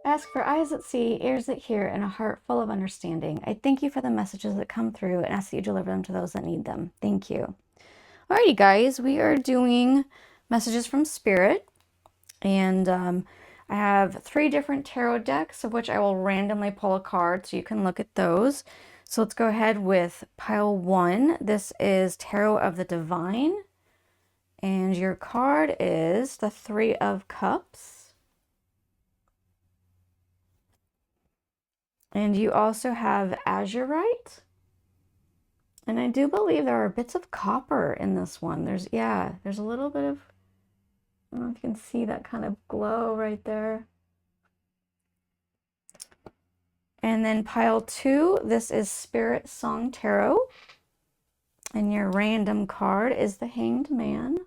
Ask for eyes that see, ears that hear, and a heart full of understanding. I thank you for the messages that come through and ask that you deliver them to those that need them. Thank you. Alrighty, guys, we are doing messages from Spirit, and I have 3 different tarot decks, of which I will randomly pull a card so you can look at those. So let's go ahead with pile 1. This is Tarot of the Divine, and your card is the 3 of Cups. And you also have Azurite. And I do believe there are bits of copper in this one. There's a little bit of, I don't know if you can see that kind of glow right there. And then pile 2, this is Spiritsong Tarot. And your random card is the Hanged Man.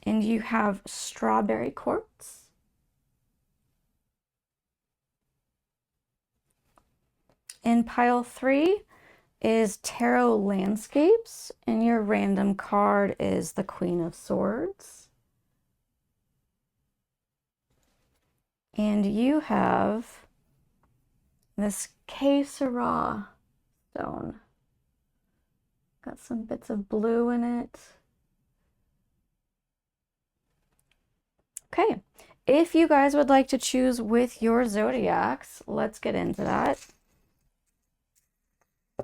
And you have Strawberry Quartz. And pile 3 is Tarot Landscapes, and your random card is the Queen of Swords. And you have this Sera stone. Got some bits of blue in it. Okay, if you guys would like to choose with your zodiacs, let's get into that.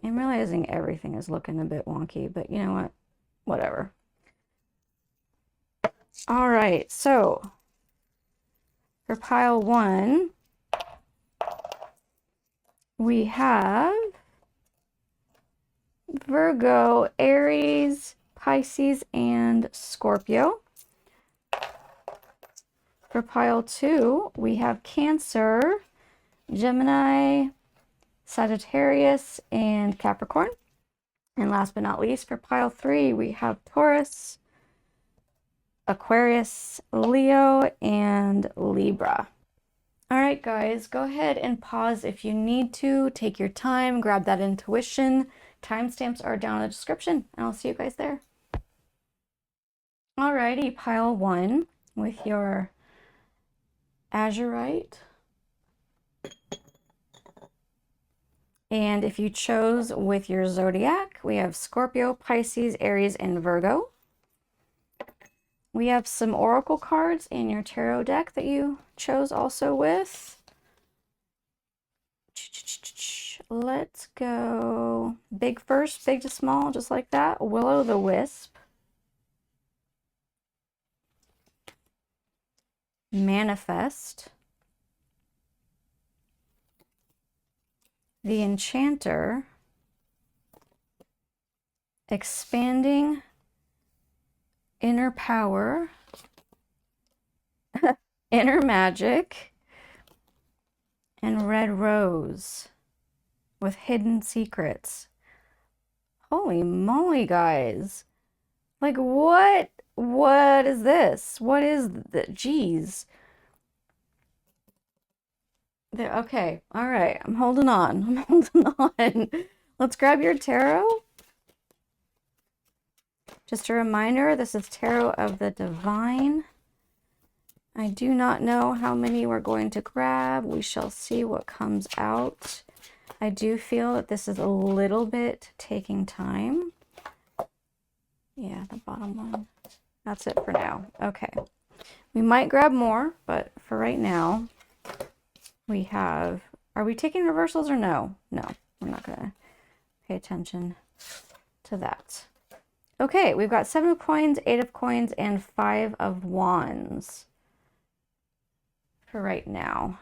I'm realizing everything is looking a bit wonky, but you know what? Whatever. All right, so for pile 1, we have Virgo, Aries, Pisces, and Scorpio. For pile 2, we have Cancer, Gemini, Sagittarius, and Capricorn. And last but not least, for pile 3, we have Taurus, Aquarius, Leo, and Libra. All right, guys, go ahead and pause if you need to. Take your time, grab that intuition. Timestamps are down in the description, and I'll see you guys there. All righty, pile 1 with your Azurite. And if you chose with your zodiac, we have Scorpio, Pisces, Aries, and Virgo. We have some oracle cards in your tarot deck that you chose also with. Let's go big first, big to small, just like that. Will-o'-the-wisp. Manifest. The Enchanter. Expanding. Inner Power. Inner Magic. And Red Rose with Hidden Secrets. Holy moly, guys. Like, what is this? What is the, geez. Okay, all right, I'm holding on. I'm holding on. Let's grab your tarot. Just a reminder, this is Tarot of the Divine. I do not know how many we're going to grab. We shall see what comes out. I do feel that this is a little bit taking time. Yeah, the bottom one. That's it for now. Okay. We might grab more, but for right now, we have... Are we taking reversals or no? No, we're not going to pay attention to that. Okay, we've got 7 of coins, 8 of coins, and 5 of wands for right now.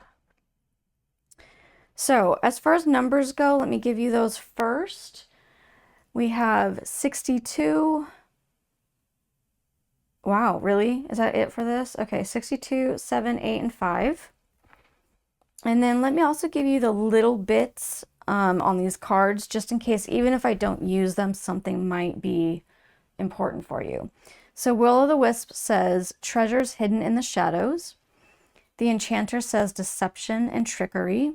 So as far as numbers go, let me give you those first. We have 62. Wow, really? Is that it for this? Okay, 62, 7, 8, and 5. And then let me also give you the little bits on these cards, just in case, even if I don't use them, something might be important for you. So Will-o'-the-Wisp says treasures hidden in the shadows. The Enchanter says deception and trickery.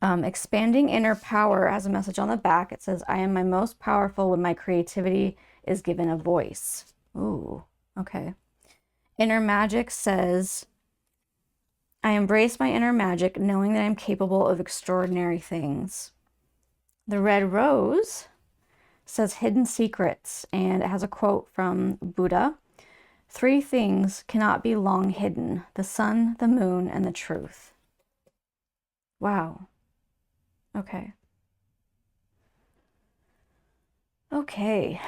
Expanding Inner Power has a message on the back. It says, I am my most powerful when my creativity is given a voice. Ooh, okay. Inner magic says, I embrace my inner magic, knowing that I'm capable of extraordinary things. The red rose says hidden secrets, and it has a quote from Buddha. 3 things cannot be long hidden: the sun, the moon, and the truth. Wow. Okay. Okay.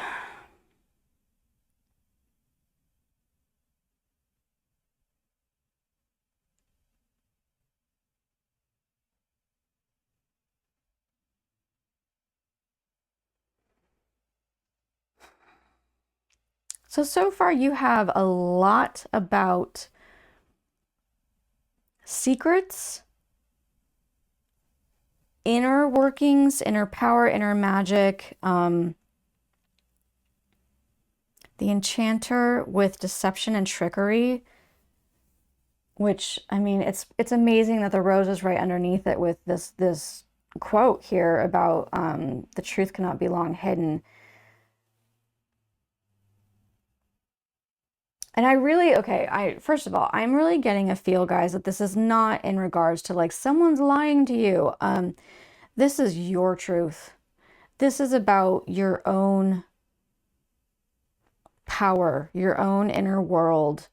So far you have a lot about secrets, inner workings, inner power, inner magic, the enchanter with deception and trickery, which, I mean, it's amazing that the rose is right underneath it with this quote here about the truth cannot be long hidden. And I really, okay, first of all, I'm really getting a feel, guys, that this is not in regards to like someone's lying to you. This is your truth. This is about your own power, your own inner world.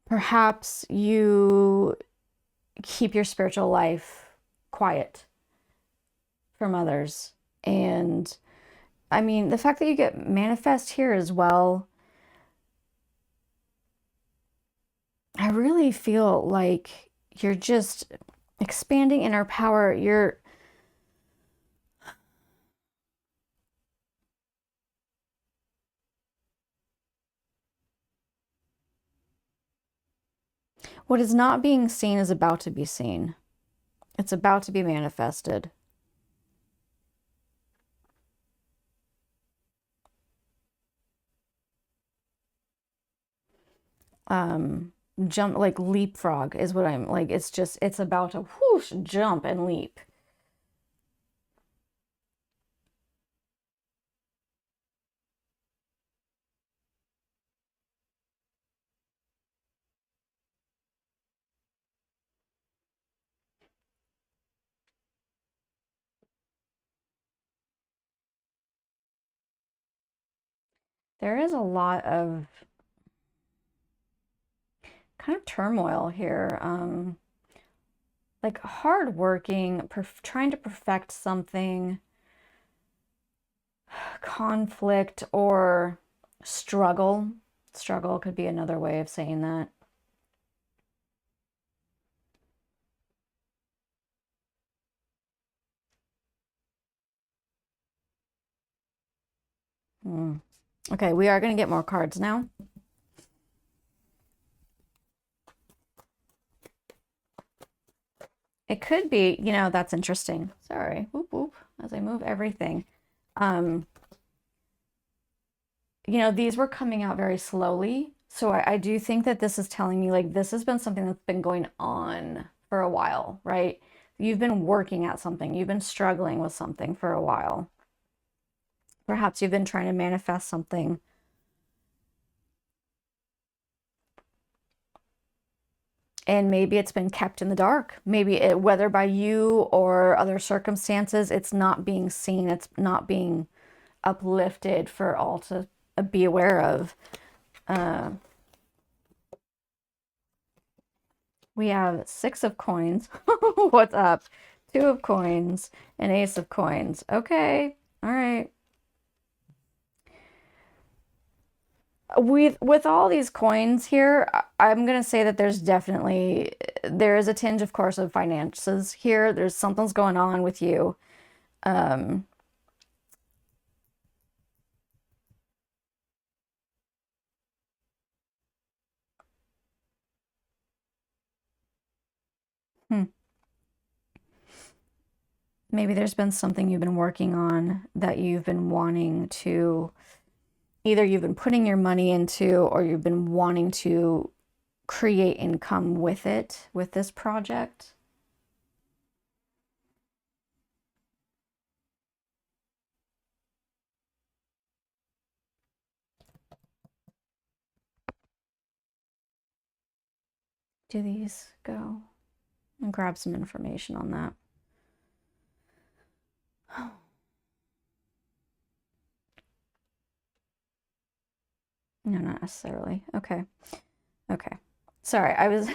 Perhaps you keep your spiritual life quiet from others. And I mean, the fact that you get manifest here as well, I really feel like you're just expanding inner power. What is not being seen is about to be seen. It's about to be manifested. Jump, like leapfrog is what I'm like. It's about to whoosh, jump and leap. There is a lot of kind of turmoil here. Like hardworking, trying to perfect something, conflict or struggle. Struggle could be another way of saying that. Okay, we are going to get more cards now. It could be, you know, that's interesting. Sorry, whoop whoop, as I move everything. You know, these were coming out very slowly. So I do think that this is telling me like this has been something that's been going on for a while, right? You've been working at something. You've been struggling with something for a while. Perhaps you've been trying to manifest something. And maybe it's been kept in the dark. Maybe whether by you or other circumstances, it's not being seen. It's not being uplifted for all to be aware of. We have 6 of coins. What's up? 2 of coins and ace of coins. Okay. All right. With all these coins here, I'm gonna say that there is a tinge, of course, of finances here. There's something's going on with you. Maybe there's been something you've been working on that you've been wanting to, either you've been putting your money into or you've been wanting to create income with it, with this project. do these go? And grab some information on that. No, not necessarily. Okay. Okay. Sorry, I was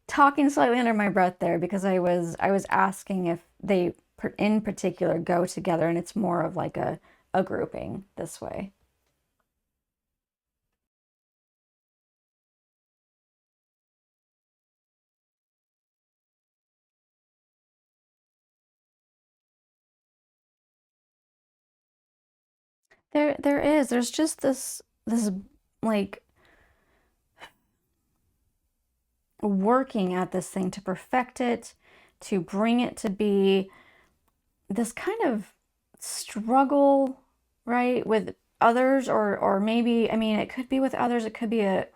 talking slightly under my breath there because I was asking if they in particular go together, and it's more of like a grouping this way. There's just this like working at this thing to perfect it, to bring it to be this kind of struggle, right, with others, or maybe, I mean, it could be with others, it could be a,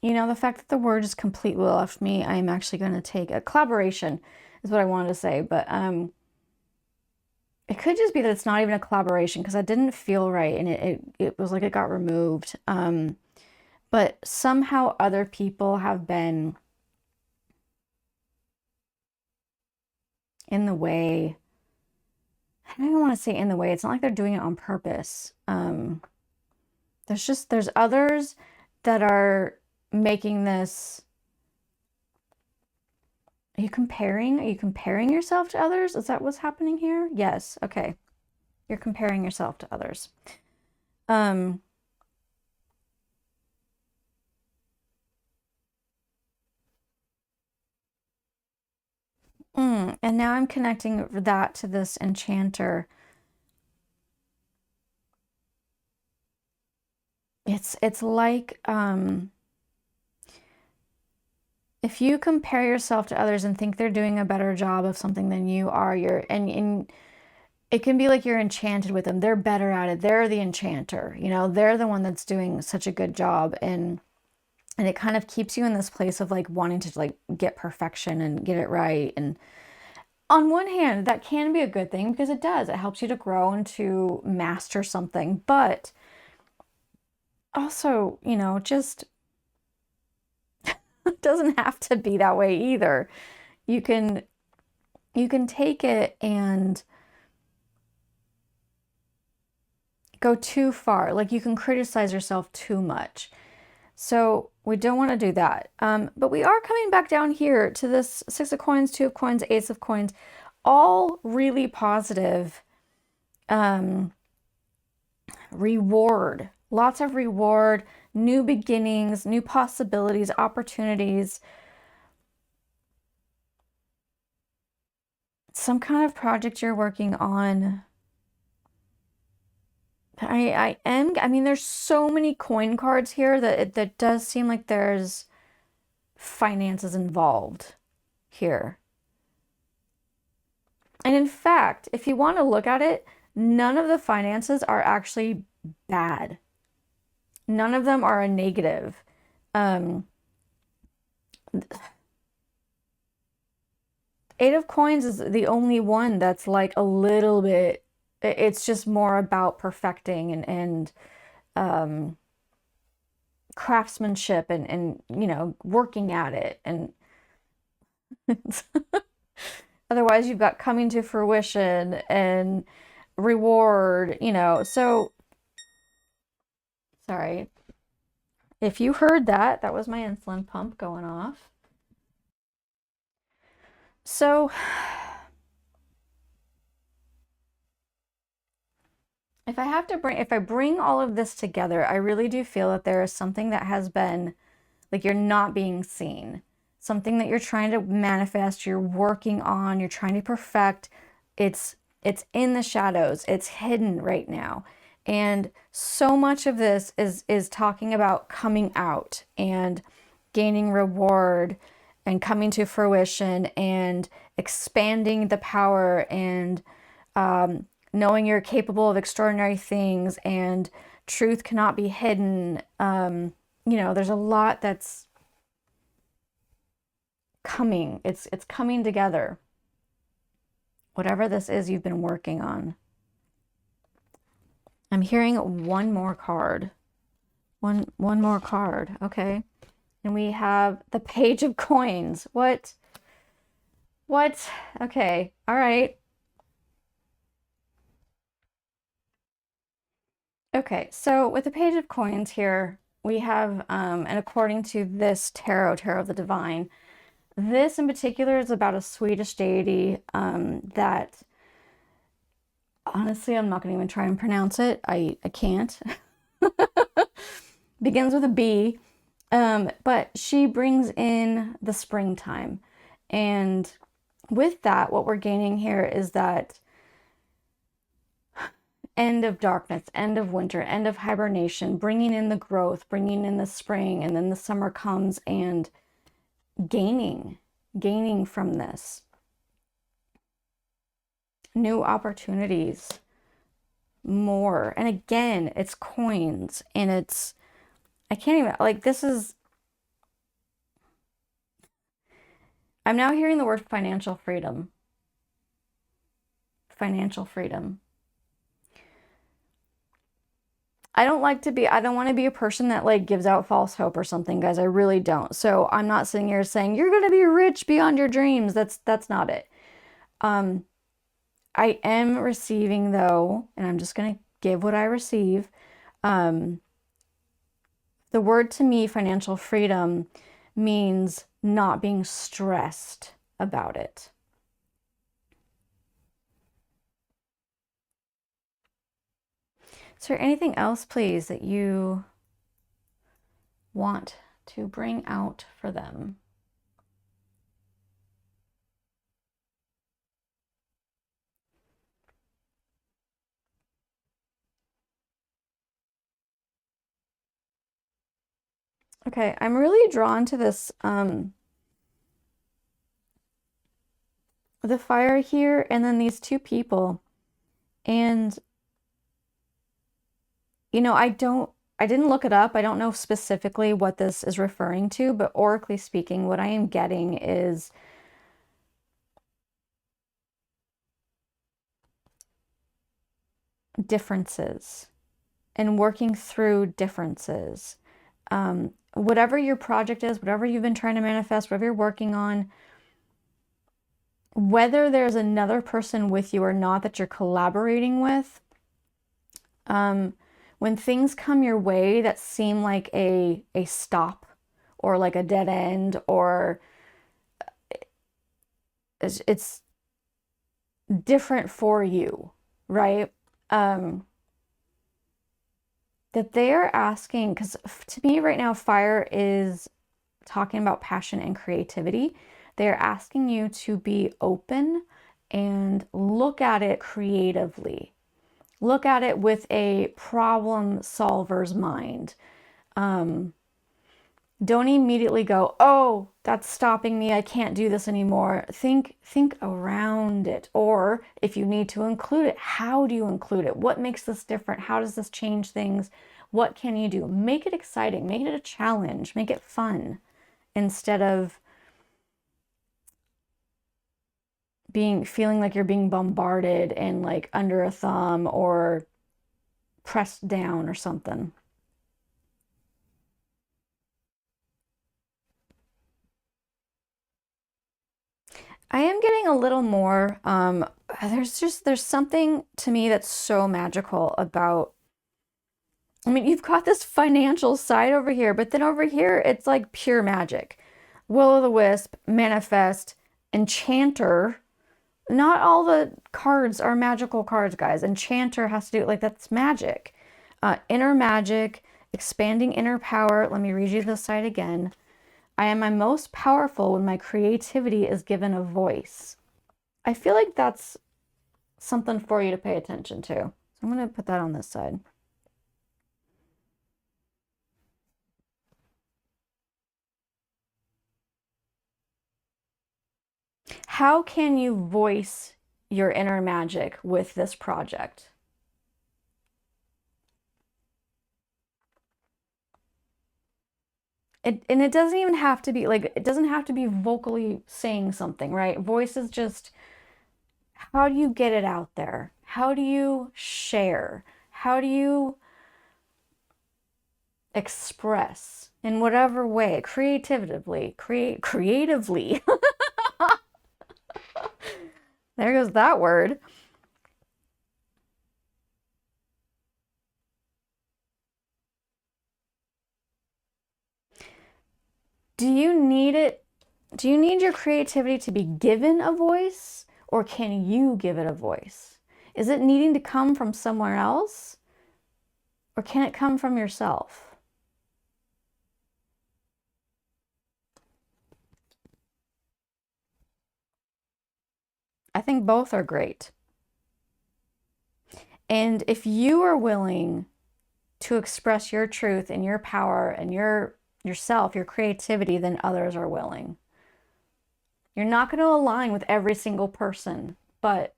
you know, the fact that the word is completely left me, I'm actually going to take a collaboration is what I wanted to say, but it could just be that it's not even a collaboration because that didn't feel right, and it was like it got removed. But somehow other people have been in the way. I don't even want to say in the way. It's not like they're doing it on purpose. There's others that are making this. Are you comparing? Are you comparing yourself to others? Is that what's happening here? Yes. Okay. You're comparing yourself to others. And now I'm connecting that to this enchanter. It's like if you compare yourself to others and think they're doing a better job of something than you are, and it can be like you're enchanted with them. They're better at it. They're the enchanter. You know, they're the one that's doing such a good job, and it kind of keeps you in this place of like wanting to like get perfection and get it right. And on one hand, that can be a good thing because it does. It helps you to grow and to master something. But also, you know, just it doesn't have to be that way either. You can take it and go too far. Like you can criticize yourself too much. So we don't want to do that. But we are coming back down here to this Six of Coins, Two of Coins, Ace of Coins, all really positive reward. Lots of reward, new beginnings, new possibilities, opportunities. Some kind of project you're working on. I mean, there's so many coin cards here that that does seem like there's finances involved here. And in fact, if you want to look at it, none of the finances are actually bad. None of them are a negative. Eight of Coins is the only one that's like a little bit, it's just more about perfecting and craftsmanship and you know, working at it. And otherwise you've got coming to fruition and reward, you know. So sorry if you heard that, that was my insulin pump going off. So if I bring all of this together, I really do feel that there is something that has been like you're not being seen, something that you're trying to manifest, you're working on, you're trying to perfect. It's in the shadows, it's hidden right now. And so much of this is talking about coming out and gaining reward and coming to fruition and expanding the power and knowing you're capable of extraordinary things and truth cannot be hidden. You know, there's a lot that's coming. It's coming together. whatever this is you've been working on. I'm hearing one more card. One more card. Okay. And we have the Page of Coins. What? Okay. All right. Okay. So with the Page of Coins here, we have, and according to this tarot of the Divine, this in particular is about a Swedish deity that, honestly, I'm not going to even try and pronounce it. I can't. Begins with a B. But she brings in the springtime. And with that, what we're gaining here is that end of darkness, end of winter, end of hibernation, bringing in the growth, bringing in the spring, and then the summer comes and gaining from this. New opportunities, more. And again, it's coins and it's, I can't even, like, this is, I'm now hearing the word financial freedom. Financial freedom. I don't want to be a person that like gives out false hope or something, guys. I really don't. So I'm not sitting here saying you're going to be rich beyond your dreams. That's not it. I am receiving though, and I'm just going to give what I receive. The word to me, financial freedom, means not being stressed about it. Is there anything else, please, that you want to bring out for them? Okay, I'm really drawn to this, the fire here, and then these two people. And, you know, I didn't look it up. I don't know specifically what this is referring to, but oracally speaking, what I am getting is differences and working through differences. Whatever your project is, whatever you've been trying to manifest, whatever you're working on, whether there's another person with you or not that you're collaborating with, when things come your way that seem like a stop or like a dead end, or it's different for you, right? That they're asking, because to me right now, fire is talking about passion and creativity. They're asking you to be open and look at it creatively. Look at it with a problem solver's mind. Don't immediately go, oh, that's stopping me. I can't do this anymore. Think around it. Or if you need to include it, how do you include it? What makes this different? How does this change things? What can you do? Make it exciting. Make it a challenge. Make it fun instead of feeling like you're being bombarded and like under a thumb or pressed down or something. I am getting a little more, there's something to me that's so magical about, I mean, you've got this financial side over here, but then over here, it's like pure magic. Will-o'-the-wisp, manifest, enchanter. Not all the cards are magical cards, guys. Enchanter has to do, like, that's magic. Inner magic, expanding inner power. Let me read you this side again. I am my most powerful when my creativity is given a voice. I feel like that's something for you to pay attention to. So I'm going to put that on this side. How can you voice your inner magic with this project? And it doesn't even have to be like, it doesn't have to be vocally saying something, right? Voice is just How do you get it out there? How do you share? How do you express in whatever way, creatively? There goes that word. Do you need it? Do you need your creativity to be given a voice, or can you give it a voice? Is it needing to come from somewhere else, or can it come from yourself? I think both are great. And if you are willing to express your truth and your power and yourself, your creativity, then others are willing. You're not going to align with every single person, but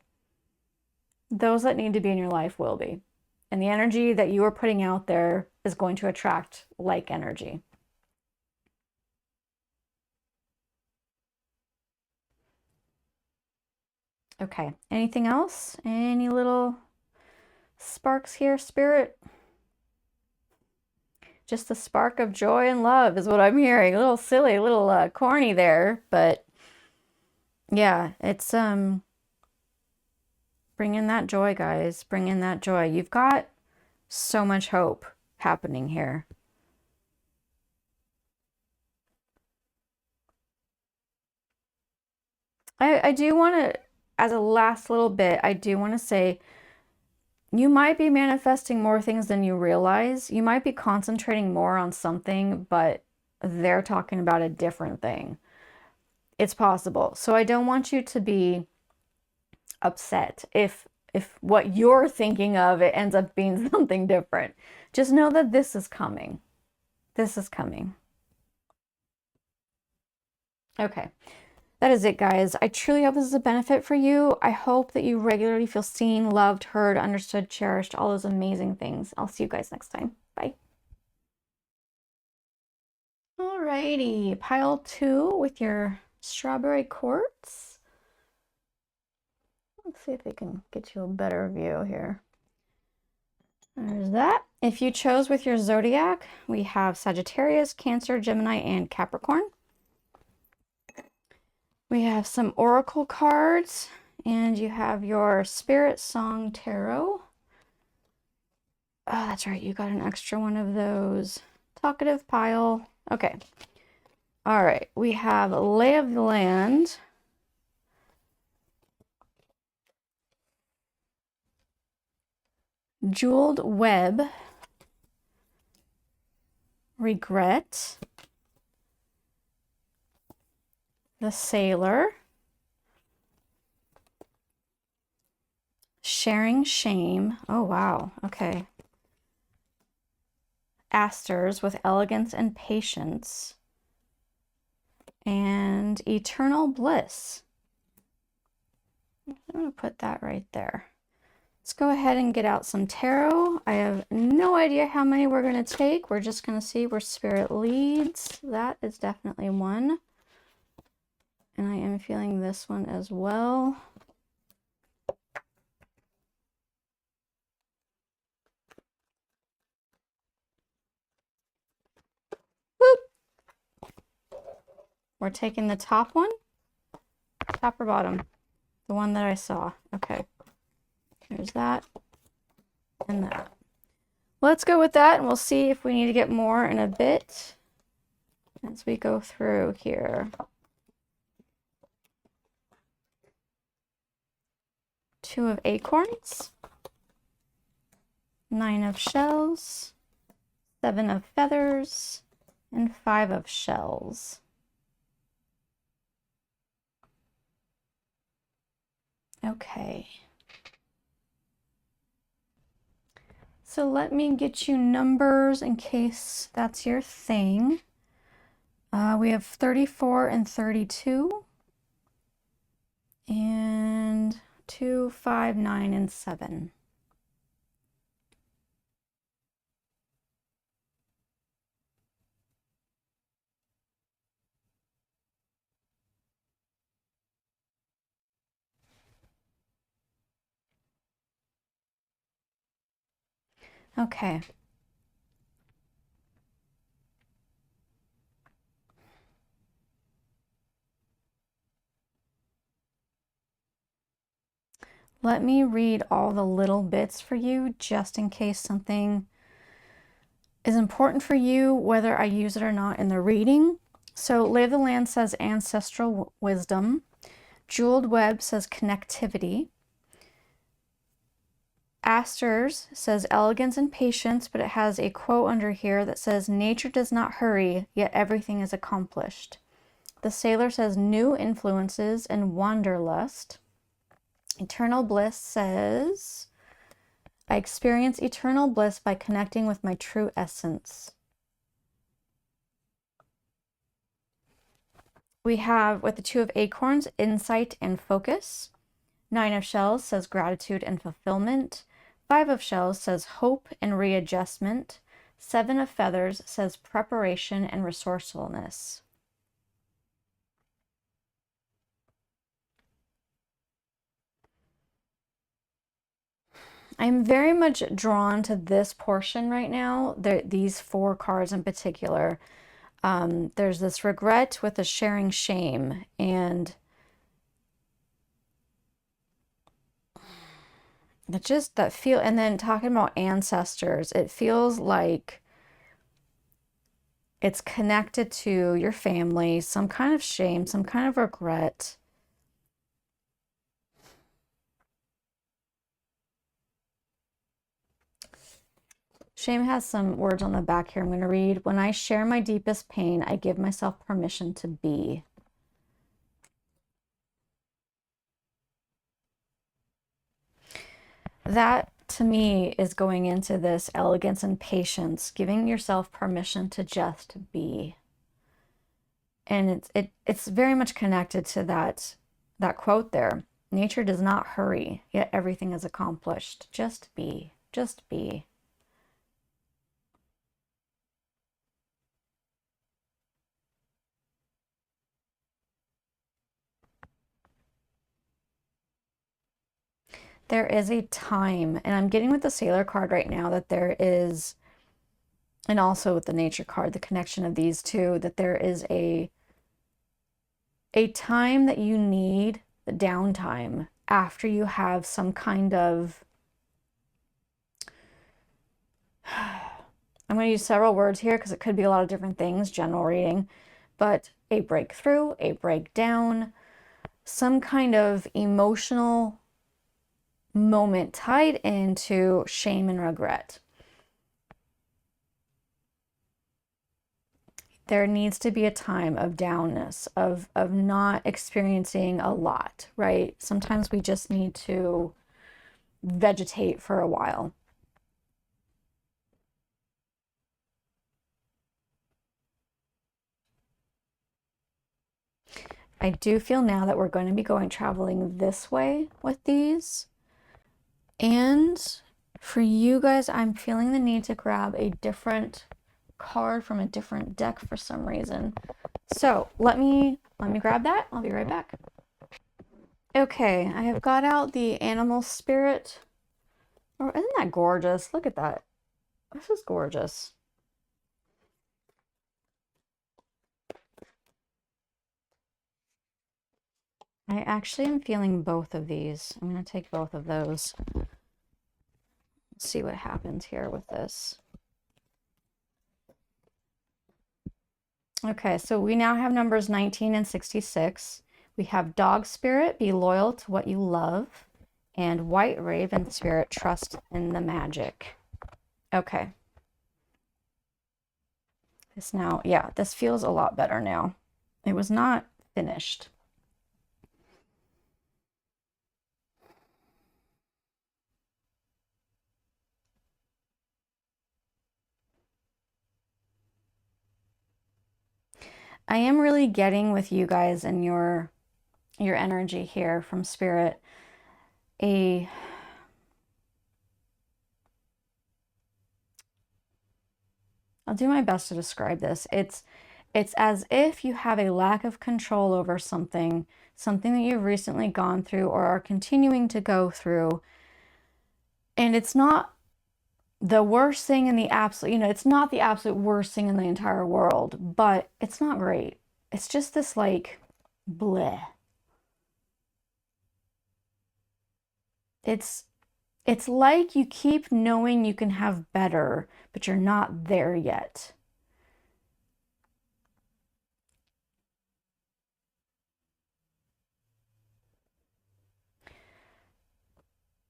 those that need to be in your life will be. And the energy that you are putting out there is going to attract like energy. Okay, anything else? Any little sparks here, Spirit? Just the spark of joy and love is what I'm hearing. A little silly, a little corny there, but yeah, it's bring in that joy, guys. Bring in that joy. You've got so much hope happening here. I do want to, as a last little bit, I do want to say you might be manifesting more things than you realize. You might be concentrating more on something, but they're talking about a different thing. It's possible. So I don't want you to be upset if what you're thinking of, it ends up being something different. Just know that this is coming. This is coming. Okay. That is it, guys. I truly hope this is a benefit for you. I hope that you regularly feel seen, loved, heard, understood, cherished, all those amazing things. I'll see you guys next time. Bye. Alrighty, pile 2 with your strawberry quartz. Let's see if we can get you a better view here. There's that. If you chose with your zodiac, we have Sagittarius, Cancer, Gemini, and Capricorn. We have some oracle cards, and you have your Spiritsong Tarot. Oh, that's right. You got an extra one of those. Talkative pile. Okay. All right. We have Lay of the Land. Jeweled Web. Regret. The Sailor. Sharing Shame. Oh, wow. Okay. Asters with Elegance and Patience. And Eternal Bliss. I'm going to put that right there. Let's go ahead and get out some tarot. I have no idea how many we're going to take. We're just going to see where Spirit leads. That is definitely one. And I am feeling this one as well. Boop. We're taking the top one. Top or bottom? The one that I saw. Okay. There's that. And that. Let's go with that, and we'll see if we need to get more in a bit as we go through here. Two of acorns, 9 of shells, 7 of feathers, and 5 of shells. Okay. So let me get you numbers in case that's your thing. We have 34 and 32. And 2, 5, 9, and 7. Okay. Let me read all the little bits for you just in case something is important for you, whether I use it or not in the reading. So Lay of the Land says ancestral wisdom. Jeweled Web says connectivity. Asters says elegance and patience, but it has a quote under here that says, nature does not hurry, yet everything is accomplished. The Sailor says new influences and wanderlust. Eternal Bliss says, I experience eternal bliss by connecting with my true essence. We have, with the Two of Acorns, insight and focus. Nine of Shells says gratitude and fulfillment. Five of Shells says hope and readjustment. Seven of Feathers says preparation and resourcefulness. I'm very much drawn to this portion right now. These four cards in particular. There's this regret with a sharing shame, and it just that feel, and then talking about ancestors, it feels like it's connected to your family, some kind of shame, some kind of regret. Shame has some words on the back here I'm going to read. When I share my deepest pain, I give myself permission to be. That to me is going into this elegance and patience, giving yourself permission to just be. And it's very much connected to that quote there. Nature does not hurry, yet everything is accomplished. Just be. Just be. There is a time, and I'm getting with the Sailor card right now that there is, and also with the Nature card, the connection of these two, that there is a time that you need, the downtime, after you have some kind of, I'm going to use several words here because it could be a lot of different things, general reading, but a breakthrough, a breakdown, some kind of emotional moment tied into shame and regret. There needs to be a time of downness, of not experiencing a lot, right? Sometimes we just need to vegetate for a while. I do feel now that we're going to be traveling this way with these. And for you guys, I'm feeling the need to grab a different card from a different deck for some reason. So let me grab that. I'll be right back. Okay, I have got out the animal spirit. Oh, isn't that gorgeous? Look at that. This is gorgeous. I actually am feeling both of these. I'm going to take both of those. Let's see what happens here with this. Okay, so we now have numbers 19 and 66. We have Dog Spirit, be loyal to what you love. And White Raven Spirit, trust in the magic. Okay. This now, yeah, this feels a lot better now. It was not finished. I am really getting with you guys and your energy here from Spirit. I'll do my best to describe this. It's as if you have a lack of control over something that you've recently gone through or are continuing to go through. And it's not the worst thing in the absolute, it's not the absolute worst thing in the entire world, but it's not great. It's just this like bleh. It's like you keep knowing you can have better, but you're not there yet.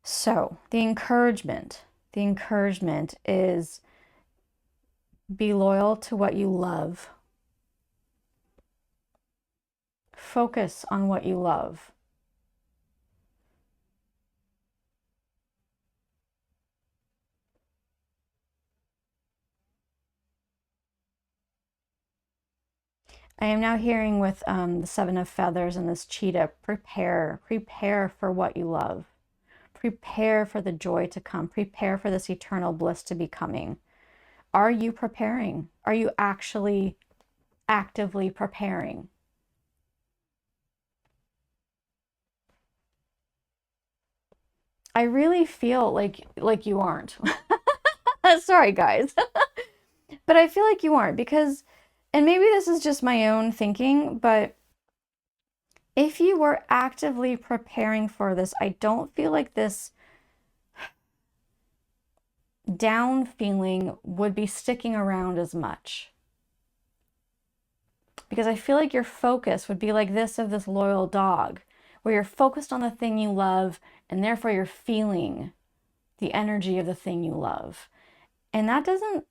So the encouragement is be loyal to what you love. Focus on what you love. I am now hearing with the Seven of Feathers and this cheetah, prepare for what you love. Prepare for the joy to come. Prepare for this eternal bliss to be coming. Are you preparing? Are you actually actively preparing? I really feel like you aren't. Sorry, guys. But I feel like you aren't because, and maybe this is just my own thinking, but if you were actively preparing for this, I don't feel like this down feeling would be sticking around as much. Because I feel like your focus would be like this of this loyal dog, where you're focused on the thing you love, and therefore you're feeling the energy of the thing you love. And that doesn't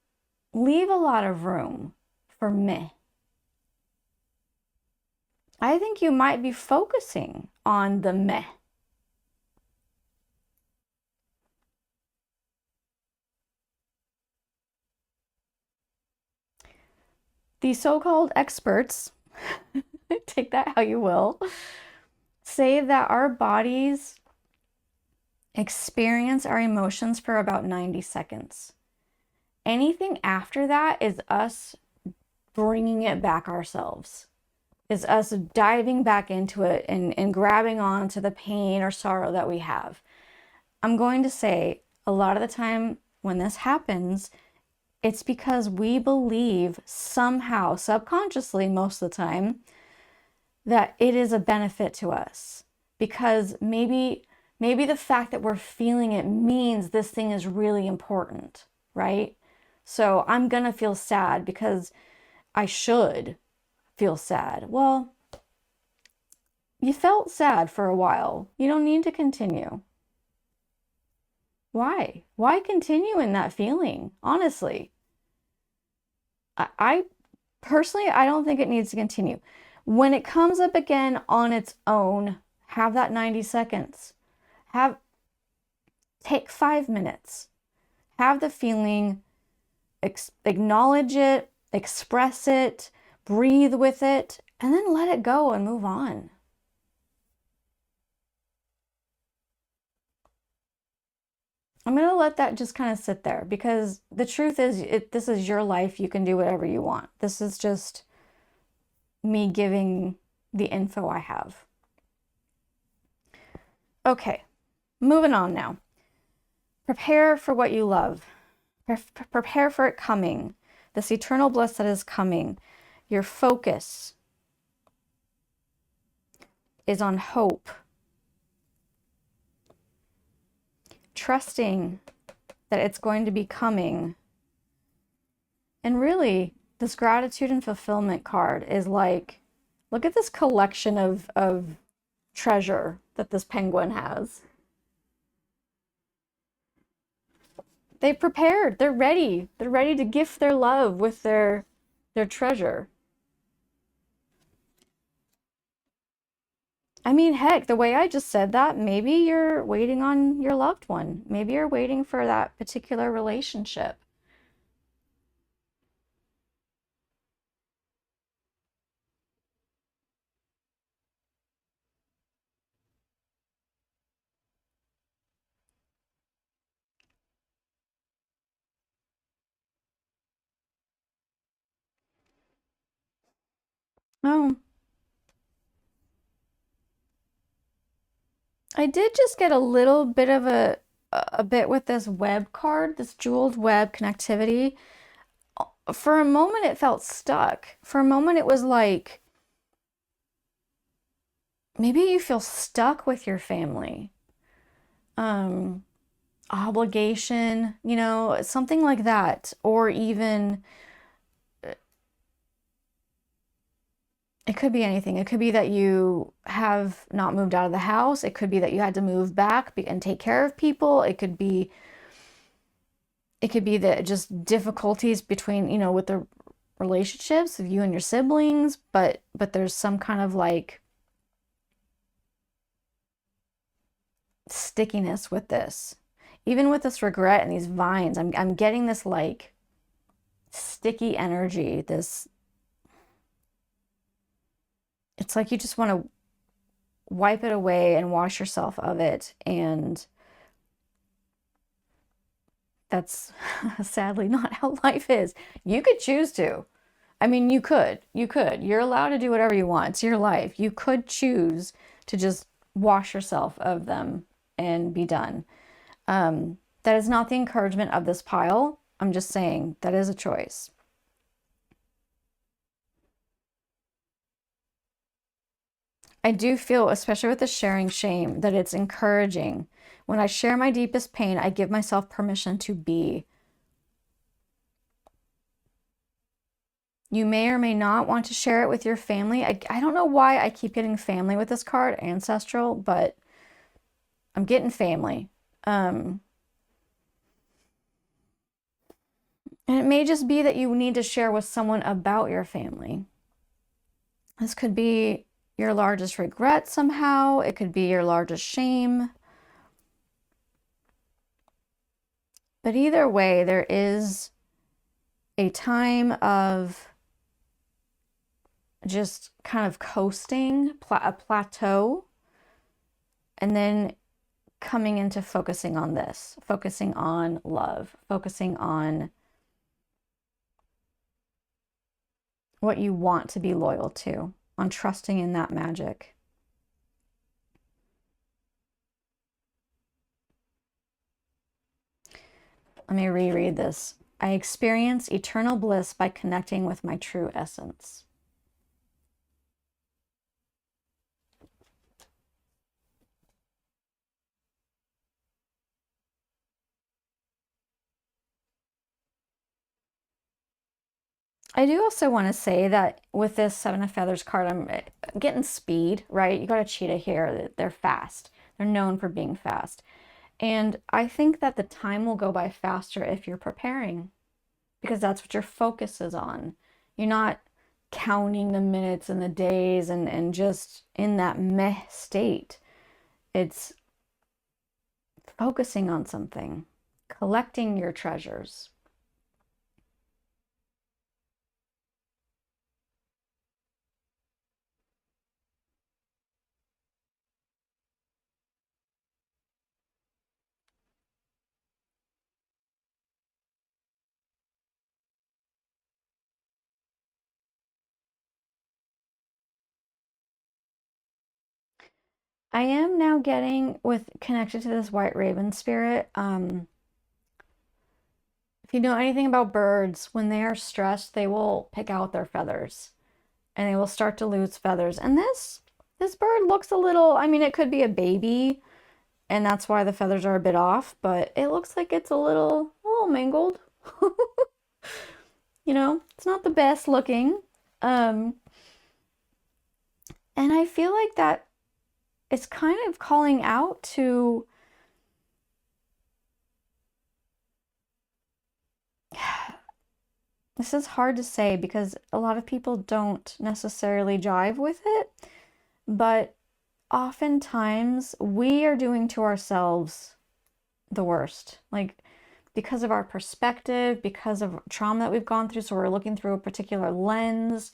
leave a lot of room for meh. I think you might be focusing on the meh. The so-called experts, take that how you will, say that our bodies experience our emotions for about 90 seconds. Anything after that is us bringing it back ourselves. Is us diving back into it and grabbing on to the pain or sorrow that we have. I'm going to say a lot of the time when this happens, it's because we believe somehow, subconsciously most of the time, that it is a benefit to us. Because maybe the fact that we're feeling it means this thing is really important, right? So I'm gonna feel sad because I should feel sad. Well, you felt sad for a while. You don't need to continue. Why? Why continue in that feeling? Honestly, I personally, I don't think it needs to continue. When it comes up again on its own, have that 90 seconds. Take 5 minutes. Have the feeling, acknowledge it, express it, breathe with it, and then let it go and move on. I'm going to let that just kind of sit there because the truth is, this is your life. You can do whatever you want. This is just me giving the info I have. Okay, moving on now. Prepare for what you love. Prepare for it coming. This eternal bliss that is coming. Your focus is on hope. Trusting that it's going to be coming. And really, this gratitude and fulfillment card is like, look at this collection of treasure that this penguin has. They prepared. They're ready. They're ready to gift their love with their treasure. I mean, heck, the way I just said that, maybe you're waiting on your loved one. Maybe you're waiting for that particular relationship. Oh, I did just get a little bit of a bit with this web card, this jeweled web connectivity. For a moment, it felt stuck. For a moment, it was like maybe you feel stuck with your family. Obligation, you know, something like that. Or even it could be anything. It could be that you have not moved out of the house. It could be that you had to move back and take care of people. It could be that just difficulties between, you know, with the relationships of you and your siblings, but there's some kind of like stickiness with this. Even with this regret and these vines, I'm getting this like sticky energy. This, it's like you just want to wipe it away and wash yourself of it. And that's sadly not how life is. You could choose to. I mean, you could. You're allowed to do whatever you want. It's your life. You could choose to just wash yourself of them and be done. That is not the encouragement of this pile. I'm just saying that is a choice. I do feel, especially with the sharing shame, that it's encouraging. When I share my deepest pain, I give myself permission to be. You may or may not want to share it with your family. I don't know why I keep getting family with this card, ancestral, but I'm getting family. And it may just be that you need to share with someone about your family. This could be your largest regret somehow. It could be your largest shame. But either way, there is a time of just kind of coasting, a plateau, and then coming into focusing on this, focusing on love, focusing on what you want to be loyal to, on trusting in that magic. Let me reread this. I experience eternal bliss by connecting with my true essence. I do also want to say that with this Seven of Feathers card, I'm getting speed, right? You got a cheetah here. They're fast. They're known for being fast. And I think that the time will go by faster if you're preparing, because that's what your focus is on. You're not counting the minutes and the days and just in that meh state. It's focusing on something, collecting your treasures. I am now getting with connected to this white raven spirit. If you know anything about birds, when they are stressed, they will pick out their feathers and they will start to lose feathers. And this bird looks a little, I mean, it could be a baby and that's why the feathers are a bit off, but it looks like it's a little mangled. You know, it's not the best looking. And I feel like that it's kind of calling out to this is hard to say because a lot of people don't necessarily jive with it, but oftentimes we are doing to ourselves the worst. Like because of our perspective, because of trauma that we've gone through, so we're looking through a particular lens,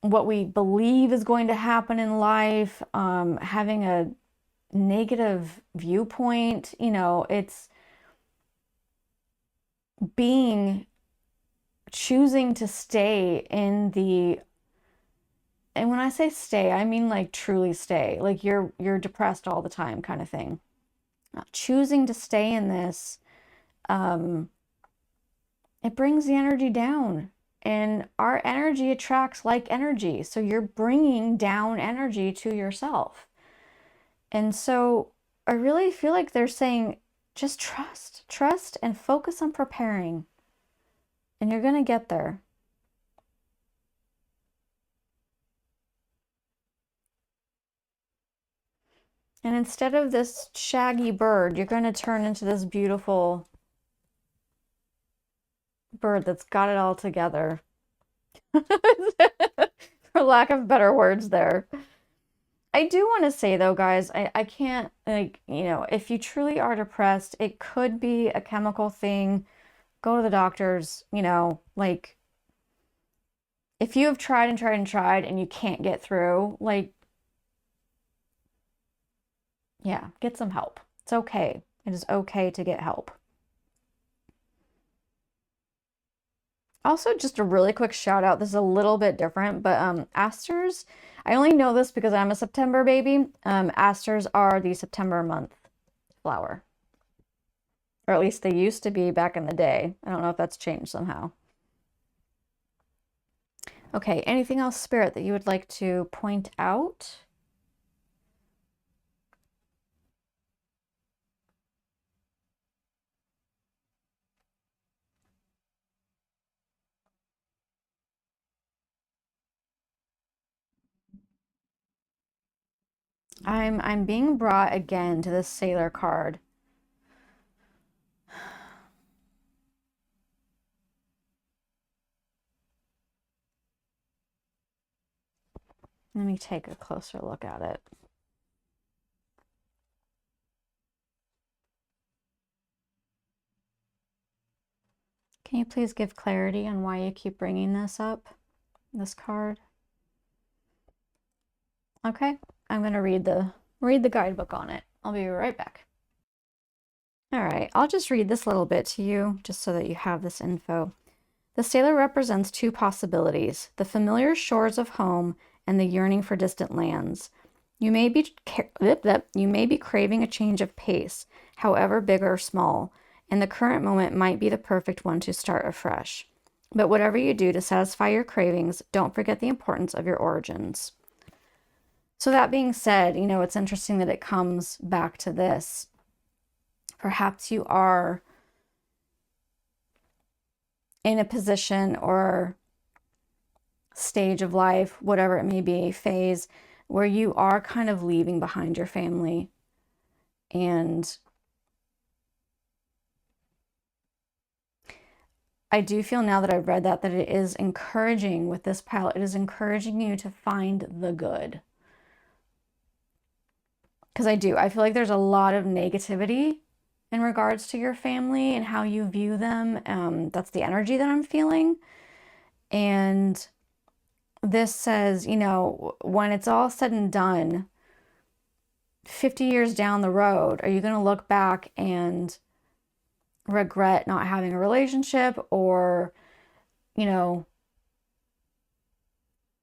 what we believe is going to happen in life, having a negative viewpoint, you know, it's choosing to stay in the, and when I say stay, I mean like truly stay, like you're depressed all the time kind of thing. not choosing to stay in this, it brings the energy down. And our energy attracts like energy. So you're bringing down energy to yourself. And so I really feel like they're saying, just trust and focus on preparing. And you're going to get there. And instead of this shaggy bird, you're going to turn into this beautiful bird that's got it all together. For lack of better words there. I do want to say though, guys, I can't, like, you know, if you truly are depressed, it could be a chemical thing. Go to the doctors, you know, like, if you have tried and tried and tried and you can't get through, like, yeah, get some help. It's okay. It is okay to get help. Also, just a really quick shout out. This is a little bit different, but asters, I only know this because I'm a September baby. Asters are the September month flower. Or at least they used to be back in the day. I don't know if that's changed somehow. Okay, anything else, Spirit, that you would like to point out? I'm being brought again to this Sailor card. Let me take a closer look at it. Can you please give clarity on why you keep bringing this up, this card? Okay, I'm going to read the guidebook on it. I'll be right back. All right, I'll just read this little bit to you just so that you have this info. The sailor represents two possibilities, the familiar shores of home and the yearning for distant lands. You may be craving a change of pace, however big or small, and the current moment might be the perfect one to start afresh. But whatever you do to satisfy your cravings, don't forget the importance of your origins. So that being said, you know, it's interesting that it comes back to this. Perhaps you are in a position or stage of life, whatever it may be, phase, where you are kind of leaving behind your family. And I do feel now that I've read that it is encouraging with this pile, it is encouraging you to find the good. Because I feel like there's a lot of negativity in regards to your family and how you view them. That's the energy that I'm feeling. And this says, you know, when it's all said and done, 50 years down the road, are you going to look back and regret not having a relationship, or, you know,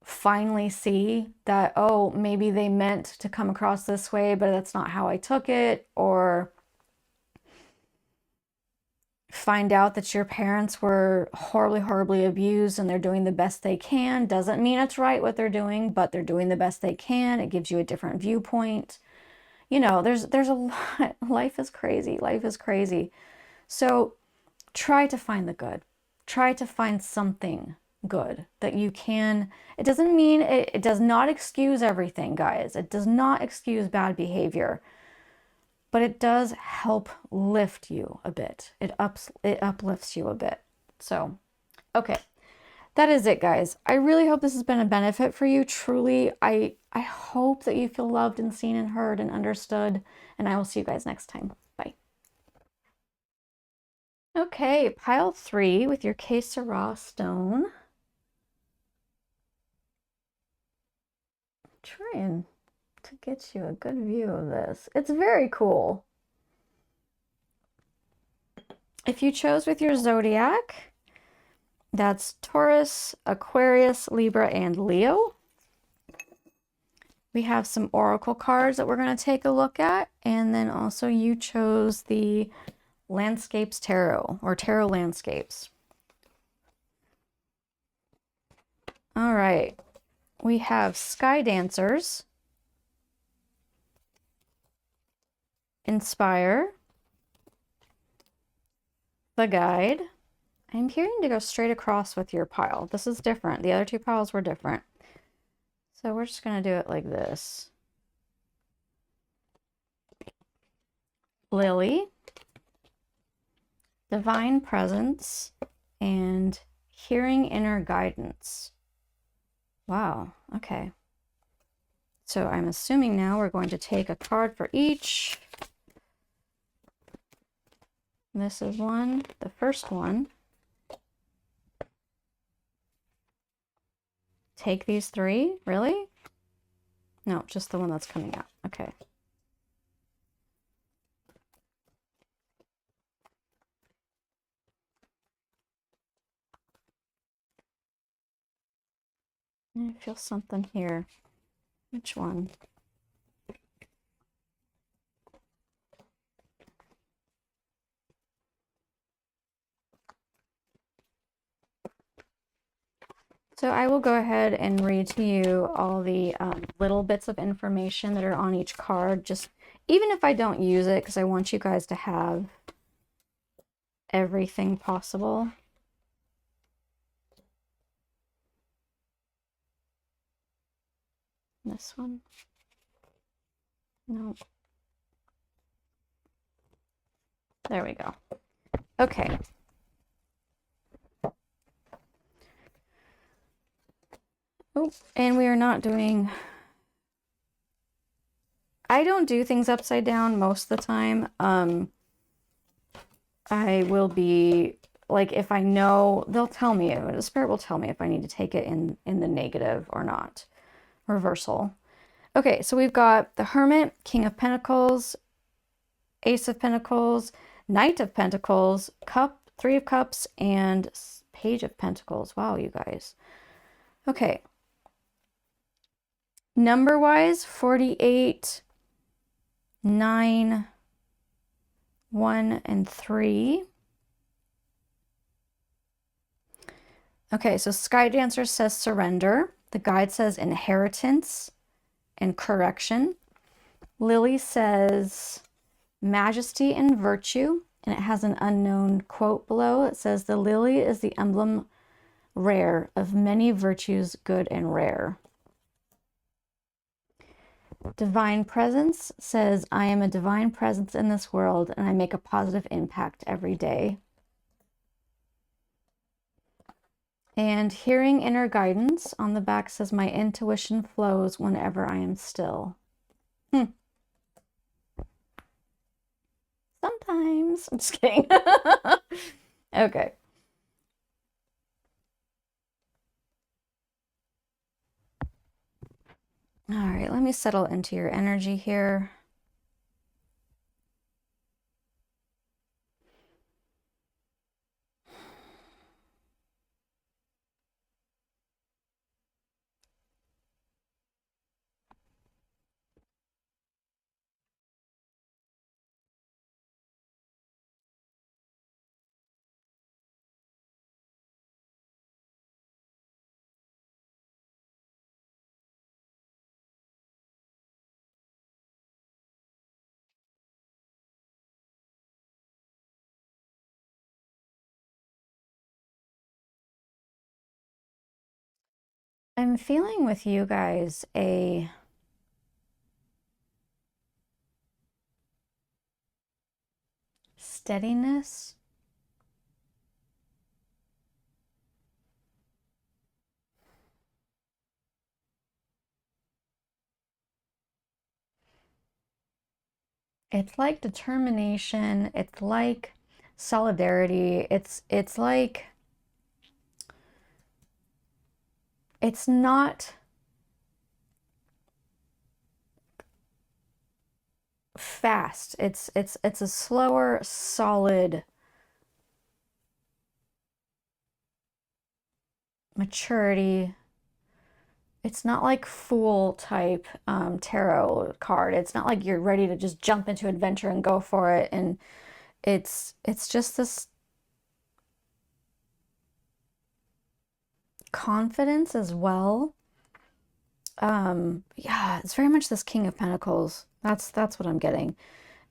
finally see that, oh, maybe they meant to come across this way, but that's not how I took it, or find out that your parents were horribly, horribly abused and they're doing the best they can. Doesn't mean it's right what they're doing, but they're doing the best they can. It gives you a different viewpoint. You know, there's a lot. Life is crazy. Life is crazy. So try to find the good. Try to find something good that you can. It doesn't mean, it does not excuse everything, guys. It does not excuse bad behavior. But it does help lift you a bit. It uplifts you a bit. So, okay. That is it, guys. I really hope this has been a benefit for you. Truly, I hope that you feel loved and seen and heard and understood. And I will see you guys next time. Bye. Okay, pile 3 with your Sera stone. Trying to get you a good view of this. It's very cool. If you chose with your zodiac, that's Taurus, Aquarius, Libra, and Leo. We have some oracle cards that we're going to take a look at, and then also you chose the Landscapes Tarot, or Tarot Landscapes. All right, we have Sky Dancers, Inspire, The Guide. I'm hearing to go straight across with your pile. This is different. The other two piles were different. So we're just going to do it like this. Lily, Divine Presence, and Hearing Inner Guidance. Wow, okay. So I'm assuming now we're going to take a card for each. This is one, the first one. Take these three? Really? No, just the one that's coming out. Okay. I feel something here. Which one? So I will go ahead and read to you all the little bits of information that are on each card, just even if I don't use it, because I want you guys to have everything possible. This one? No. There we go. Okay. Oh, and we are not doing... I don't do things upside down most of the time. I will be, like, if I know, they'll tell me, the spirit will tell me if I need to take it in the negative or not. Reversal. Okay, so we've got the Hermit, King of Pentacles, Ace of Pentacles, Knight of Pentacles, Cup, Three of Cups, and Page of Pentacles. Wow, you guys. Okay. Number-wise, 48, 9, 1, and 3. Okay, so Sky Dancer says surrender. The guide says inheritance and correction. Lily says majesty and virtue, and it has an unknown quote below. It says the lily is the emblem rare of many virtues, good and rare. Divine Presence says I am a divine presence in this world and I make a positive impact every day. And Hearing Inner Guidance on the back says my intuition flows whenever I am still. Sometimes. I'm just kidding. Okay. All right, let me settle into your energy here. I'm feeling with you guys a steadiness. It's like determination. It's like solidarity. It's like, it's not fast. It's a slower, solid maturity. it's not like Fool type tarot card. It's not like you're ready to just jump into adventure and go for it. And it's just this confidence as well. Yeah, it's very much this King of Pentacles. That's what I'm getting.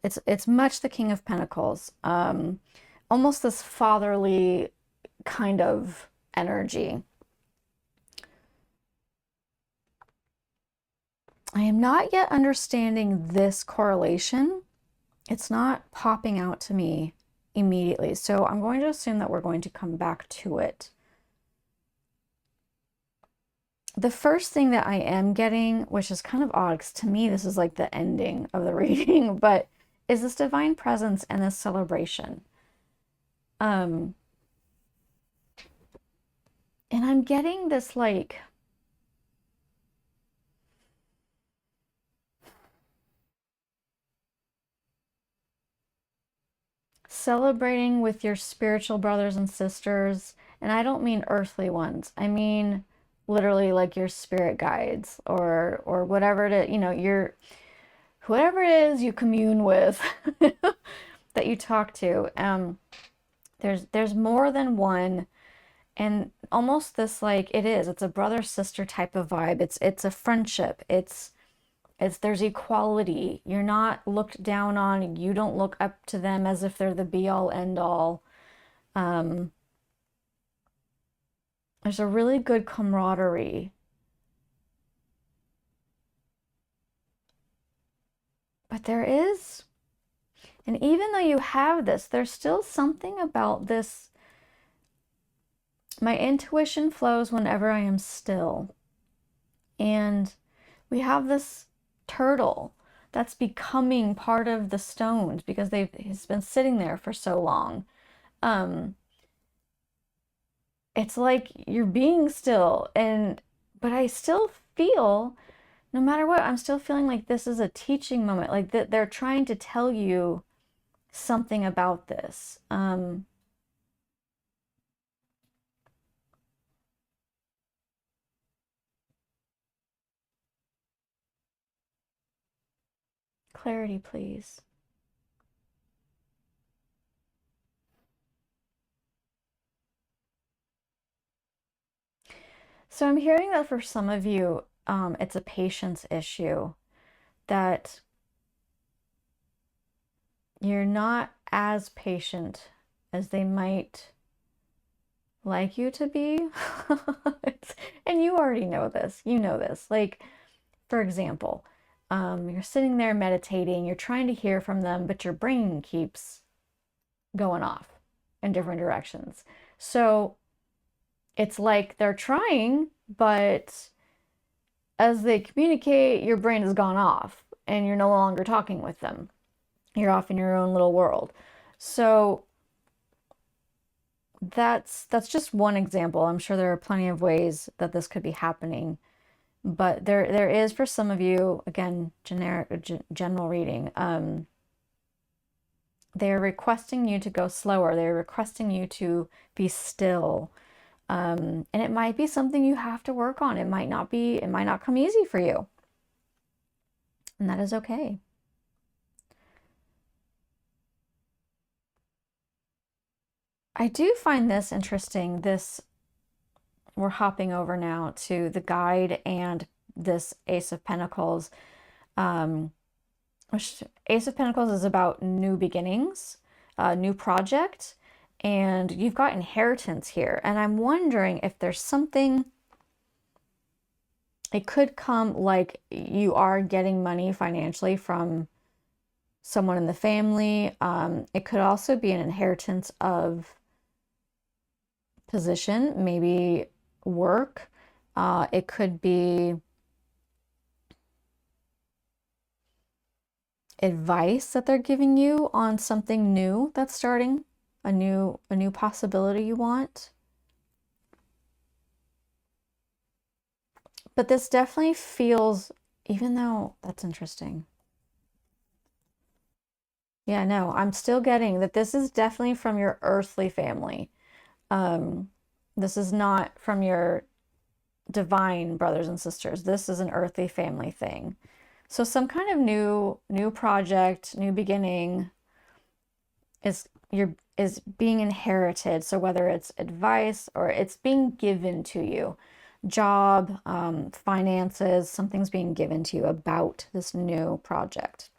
It's much the King of Pentacles. Almost this fatherly kind of energy. I am not yet understanding this correlation. It's not popping out to me immediately. So I'm going to assume that we're going to come back to it. The first thing that I am getting, which is kind of odd, because to me this is like the ending of the reading, but is this divine presence and this celebration. And I'm getting this like celebrating with your spiritual brothers and sisters, and I don't mean earthly ones. I mean literally like your spirit guides or whatever it is, you know, your whoever it is you commune with that you talk to. There's more than one, and almost this like it's a brother sister type of vibe. It's a friendship. It's there's equality. You're not looked down on. You don't look up to them as if they're the be all end all. Um, there's a really good camaraderie. But there is, and even though you have this, there's still something about this. My intuition flows whenever I am still. And we have this turtle that's becoming part of the stones because he's been sitting there for so long. Um, it's like you're being still, but I still feel, no matter what, I'm still feeling like this is a teaching moment, like that they're trying to tell you something about this. Clarity, please. So I'm hearing that for some of you, it's a patience issue, that you're not as patient as they might like you to be. And you already know this. You know this. Like, for example, you're sitting there meditating, you're trying to hear from them, but your brain keeps going off in different directions. So it's like they're trying, but as they communicate, your brain has gone off and you're no longer talking with them. You're off in your own little world. So that's just one example. I'm sure there are plenty of ways that this could be happening, but there is, for some of you, again, general reading. They're requesting you to go slower. They're requesting you to be still. And it might be something you have to work on. It might not come easy for you. And that is okay. I do find this interesting. We're hopping over now to the guide and this Ace of Pentacles. Which Ace of Pentacles is about new beginnings, new project, and you've got inheritance here. And I'm wondering if there's something, it could come like you are getting money financially from someone in the family. It could also be an inheritance of position, maybe work. It could be advice that they're giving you on something new that's starting, a new possibility you want. But this definitely feels, even though that's interesting. Yeah, no, I'm still getting that this is definitely from your earthly family. This is not from your divine brothers and sisters. This is an earthly family thing. So some kind of new project, new beginning is being inherited. So whether it's advice or it's being given to you, job, finances, something's being given to you about this new project.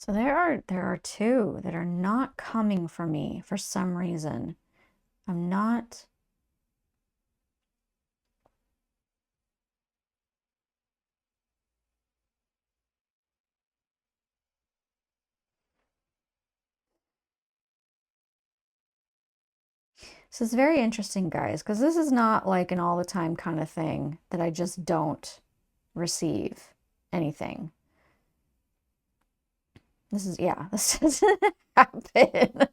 So there are two that are not coming for me for some reason. I'm not. So it's very interesting, guys, because this is not like an all the time kind of thing that I just don't receive anything. This is, yeah, this doesn't happen.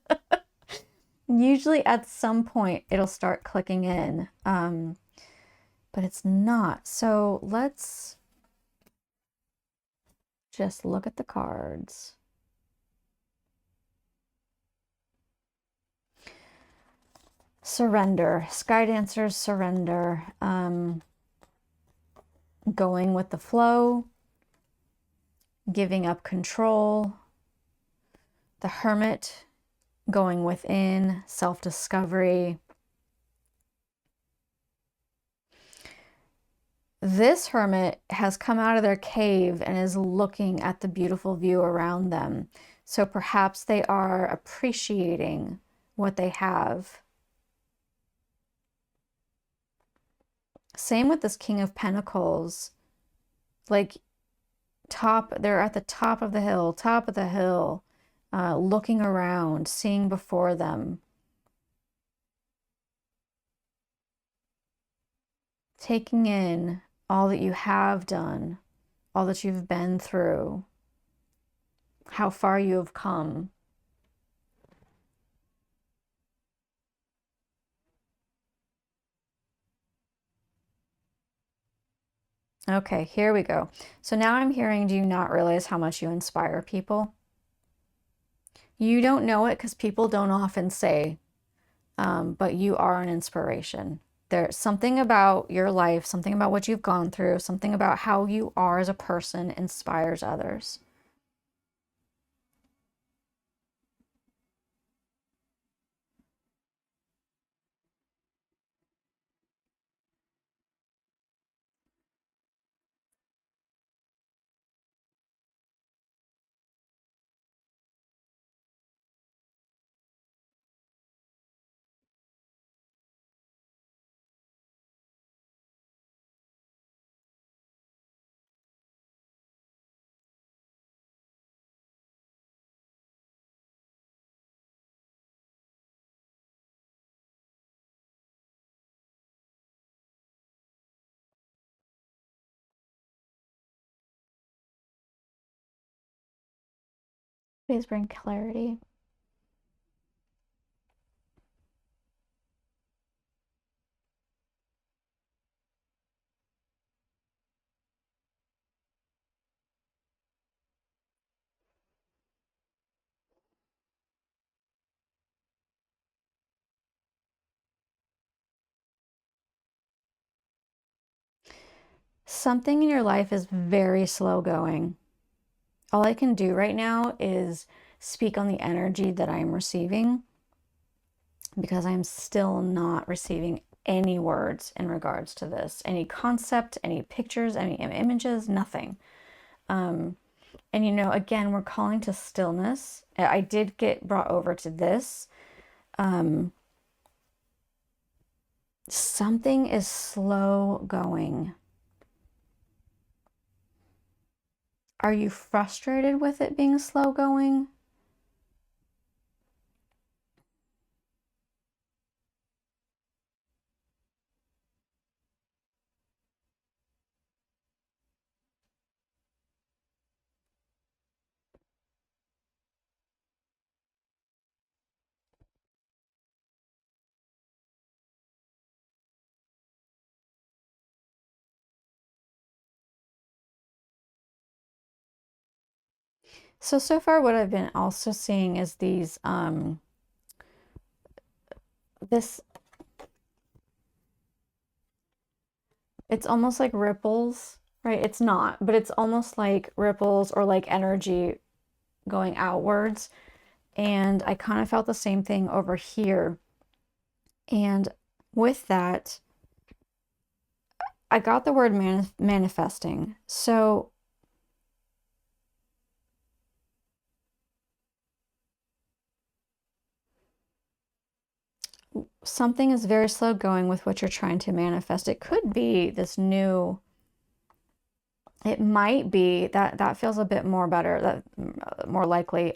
Usually at some point it'll start clicking in, but it's not. So let's just look at the cards. Surrender. Sky Dancers, surrender. Going with the flow. Giving up control. The Hermit, going within, self-discovery. This hermit has come out of their cave and is looking at the beautiful view around them. So perhaps they are appreciating what they have. Same with this King of Pentacles. Like they're at the top of the hill, looking around, seeing before them. Taking in all that you have done, all that you've been through, how far you have come. Okay, here we go. So now I'm hearing, do you not realize how much you inspire people? You don't know it because people don't often say, but you are an inspiration. There's something about your life, something about what you've gone through, something about how you are as a person inspires others. Please bring clarity. Something in your life is very slow going. All I can do right now is speak on the energy that I'm receiving because I'm still not receiving any words in regards to this, any concept, any pictures, any images, nothing. And you know, again, we're calling to stillness. I did get brought over to this. Something is slow going. Are you frustrated with it being slow going? So far what I've been also seeing is these, it's almost like ripples, right? It's not, but it's almost like ripples or like energy going outwards. And I kind of felt the same thing over here. And with that, I got the word manifesting. So something is very slow going with what you're trying to manifest. It could be this new, it might be that feels a bit more better, that more likely.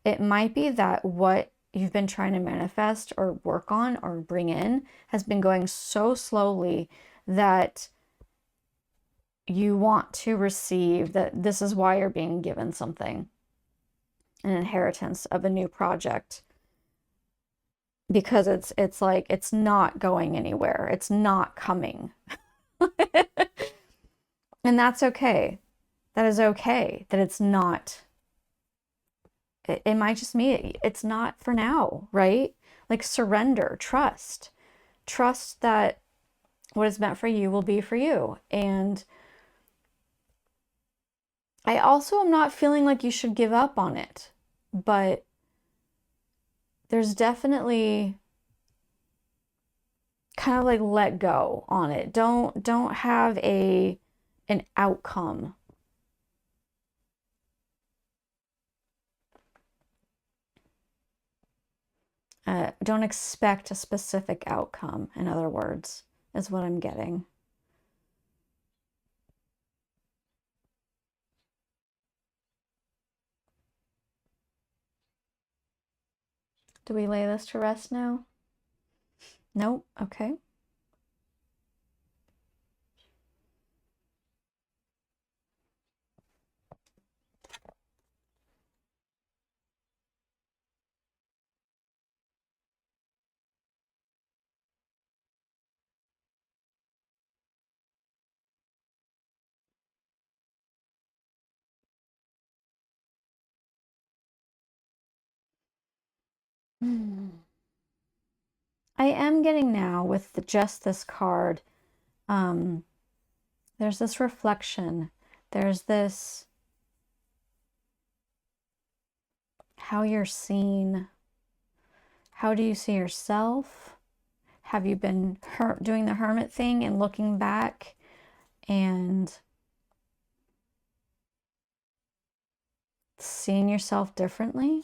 It might be that what you've been trying to manifest or work on or bring in has been going so slowly that you want to receive, that this is why you're being given something, an inheritance of a new project, because it's like it's not going anywhere. It's not coming. And that's okay. That is okay that it's not. It might just mean it's not for now, right? Like surrender, trust. Trust that what is meant for you will be for you. And I also am not feeling like you should give up on it, but there's definitely kind of like let go on it. Don't have an outcome. Don't expect a specific outcome, in other words, is what I'm getting. Do we lay this to rest now? Nope. Okay. I am getting now with just this card, there's this reflection. There's this how you're seen. How do you see yourself? Have you been doing the hermit thing and looking back and seeing yourself differently?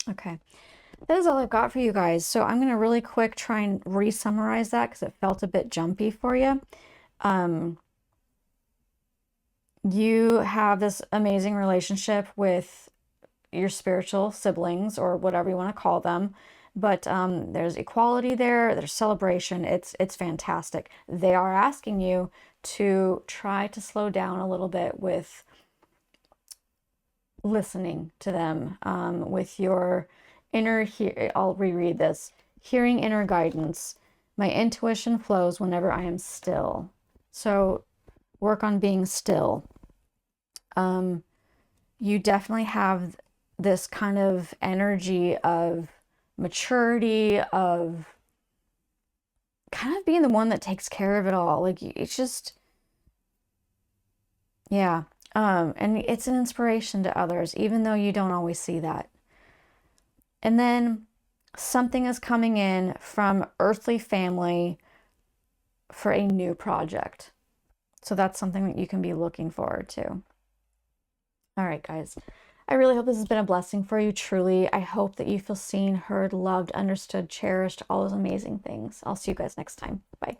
Okay, that is all I've got for you guys. So I'm going to really quick try and re-summarize that because it felt a bit jumpy for you. You have this amazing relationship with your spiritual siblings or whatever you want to call them. But there's equality there, there's celebration. It's fantastic. They are asking you to try to slow down a little bit with listening to them, with your inner, I'll reread this, hearing inner guidance. My intuition flows whenever I am still. So work on being still. You definitely have this kind of energy of maturity, of kind of being the one that takes care of it all. Like it's just, yeah. And it's an inspiration to others, even though you don't always see that. And then something is coming in from earthly family for a new project. So that's something that you can be looking forward to. All right, guys. I really hope this has been a blessing for you, truly. I hope that you feel seen, heard, loved, understood, cherished, all those amazing things. I'll see you guys next time. Bye.